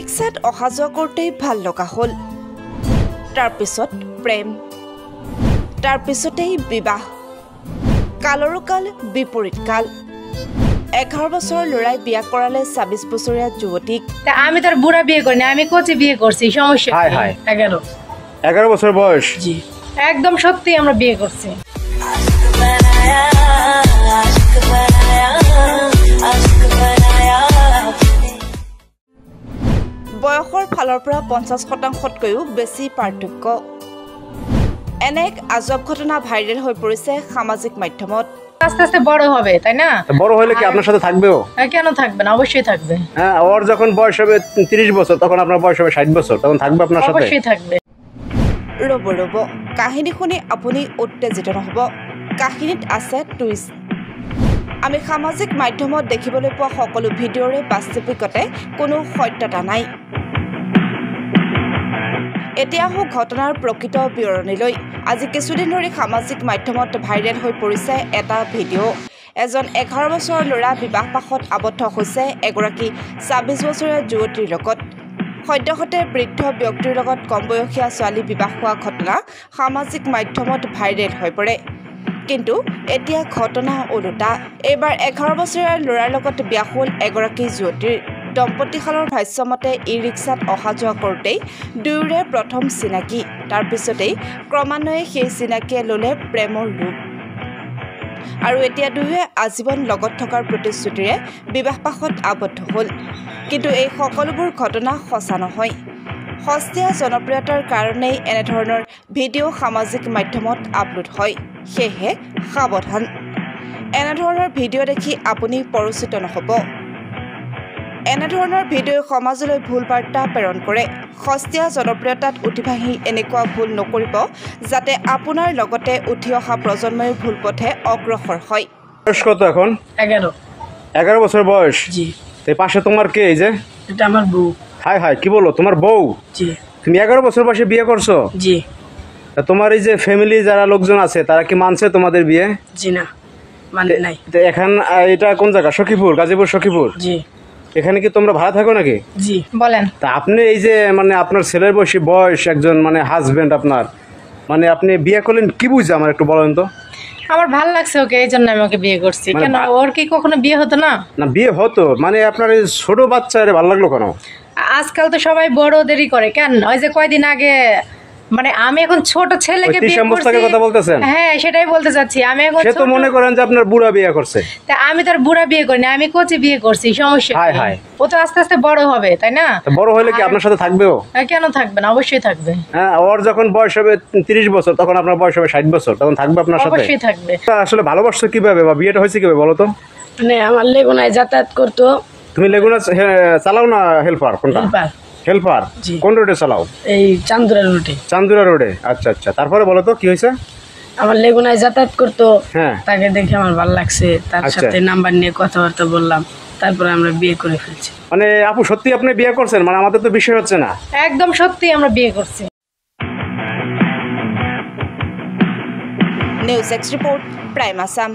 ই-ৰিক্সাত অহা যোৱা কৰোঁতেই ভাল লগা হ'ল। তাৰপিছত প্ৰেম, তাৰপিছতেই বিবাহ। কালৰো কাল বিপৰীত কাল। 11 বছৰৰ ল'ৰাই বিয়া কৰালে 26 বছৰীয়া যুৱতীক। আমি তার বুড়া বিয়ে করি না, আমি কোচে বিয়ে করছি। সমস্যা 11 বছর বয়স। জি একদম সত্যি আমরা বিয়ে করছি। বয়সৰ ফালৰ পৰা 50%তকৈও বেছি পাৰ্থক্য। এনে এক আজব ঘটনা ভাইৰেল হৈ পৰিছে সামাজিক মাধ্যমত। আস্তে আস্তে বড় হবে, তাই না? বড় হলে কি আপনার সাথে থাকবেও? কেন থাকবে না, অবশ্যই থাকবে। হ্যাঁ, ওর যখন বয়স হবে 30 বছর তখন আপনার বয়স হবে 60 বছর, তখন থাকবে আপনার সাথে? অবশ্যই থাকবে। ৰ'ব কাহিনী শুনি আপুনি উত্তেজিত নহ'ব। কাহিনীত আছে টুইষ্ট। আমি সামাজিক মাধ্যমত দেখিবলৈ পোৱা সকলো ভিডিঅ'ৰে বাস্তৱিকতে কোনো সত্যতা নাই। এতিয়া আহোঁ ঘটনাৰ প্ৰকৃত বিৱৰণীলৈ। আজি কিছুদিন ধৰি সামাজিক মাধ্যমত ভাইৰেল হৈ পৰিছে এটা ভিডিঅ'। এজন 11 বছৰৰ ল'ৰা বিবাহপাশত আবদ্ধ হৈছে এগৰাকী 26 বছৰীয়া যুৱতীৰ লগত। সদ্যহতে বৃদ্ধ ব্যক্তিৰ লগত কম বয়সীয়া ছোৱালী বিবাহ হোৱা ঘটনা সামাজিক মাধ্যমত ভাইৰেল হৈ পৰে। কিন্তু এতিয়া ঘটনা ওলোটা। এইবাৰ 11 বছৰীয়া ল'ৰাৰ লগত বিয়া হ'ল এগৰাকী যুৱতীৰ। দম্পতীহালৰ ভাষ্যমতে ই-ৰিক্সাত অহা যোৱা কৰোঁতেই দুয়োৰে প্ৰথম চিনাকি। তাৰপিছতেই ক্ৰমান্বয়ে সেই চিনাকিয়ে ল'লে প্ৰেমৰ ৰূপ। আৰু এতিয়া দুয়োৱে আজীৱন লগত থকাৰ প্ৰতিশ্ৰুতিৰে বিবাহপাশত আবদ্ধ হ'ল। কিন্তু এই সকলোবোৰ ঘটনা সঁচা নহয়। সস্তীয়া জনপ্ৰিয়তাৰ কাৰণেই এনেধৰণৰ ভিডিঅ' সামাজিক মাধ্যমত আপলোড হয়। সেয়েহে সাৱধান। এনেধৰণৰ ভিডিঅ' দেখি আপুনি পৰিচিত নহ'ব। এনেধৰণৰ ভিডিঅ'ই সমাজলৈ ভুল বাৰ্তা প্ৰেৰণ কৰে। সস্তীয়া জনপ্ৰিয়তাত উঠি ভাহি এনেকুৱা ভুল নকৰিব যাতে আপোনাৰ লগতে উঠি অহা প্ৰজন্মই ভুল পথে অগ্ৰসৰ হয়। বয়স কত এখন? 11 বছর বয়স। জি। এই পাশে তোমার কে? এই যে এটা আমার বউ। হাই হাই, কি বলো, তোমার বউ? জি। তুমি 11 বছর বয়সে বিয়ে করছো? জি। তোমার এই যে ফ্যামিলি যারা লোকজন আছে তারা কি মানছে তোমাদের বিয়ে? জি না, মানে নাই। এখন এটা কোন জায়গা? সখীপুর, গাজীপুর সখীপুর। জি। এখানে কি তোমরা ভাড়া থাকো নাকি? জি বলেন। তা আপনি এই যে মানে আপনার ছেলের বয়স একজন মানে হাজবেন্ড আপনার, মানে আপনি বিয়ে করলেন কি বুঝে আমার একটু বলেন তো। আমার ভালো লাগছে ওকে, এই জন্য আমি ওকে বিয়ে করছি। কেন ওর কি কখনো বিয়ে হতো না? না, বিয়ে হতো, মানে আপনার এই ছোট বাচ্চারে ভালো লাগলো কেন? আজকাল তো সবাই বড়দেরই করে। কেন ওই যে কয়দিন আগে, মানে আমি এখন ছোট ছেলেকে বিয়ে করছি। কথা বলতেছেন? হ্যাঁ সেটাই বলতে চাচ্ছি। আমি এখন সে তো মনে করেন যে আপনার বুড়া বিয়ে করছে। তা আমি তার বুড়া বিয়ে করি না, আমি কোচে বিয়ে করছি। সমস্যা ও তো আস্তে আস্তে বড় হবে, তাই না? বড় হলে কি আপনার সাথে থাকবেও? কেন থাকবে না, অবশ্যই থাকবে। হ্যাঁ, ওর যখন বয়স হবে 30 বছর তখন আপনার বয়স হবে 60 বছর, তখন থাকবে আপনার সাথে? অবশ্যই থাকবে। আসলে ভালোবাসছো কিভাবে বা বিয়েটা হয়েছে কিভাবে বলো তো? মানে আমার লেগুনায় যাতায়াত করতো। তুমি লেগুনা চালাও না হেল্পার? কোনটা হেল্পার? কোন রোডে চালাও? এই চান্দুরা রোডে। চান্দুরা রোডে, আচ্ছা আচ্ছা। তারপরে বলো তো কি হয়েছে? আমার লেগুনায় যাতায়াত করতো। হ্যাঁ, তাকে দেখে আমার ভালো লাগছে, তার সাথে নাম্বার নিয়ে কথাবার্তা বললাম, তারপরে আমরা বিয়ে করে ফেলছি। মানে আপু সত্যি আপনি বিয়ে করছেন? মানে আমাদের তো বিষয় হচ্ছে না। একদম সত্যি আমরা বিয়ে করছি। News x report, prime Assam.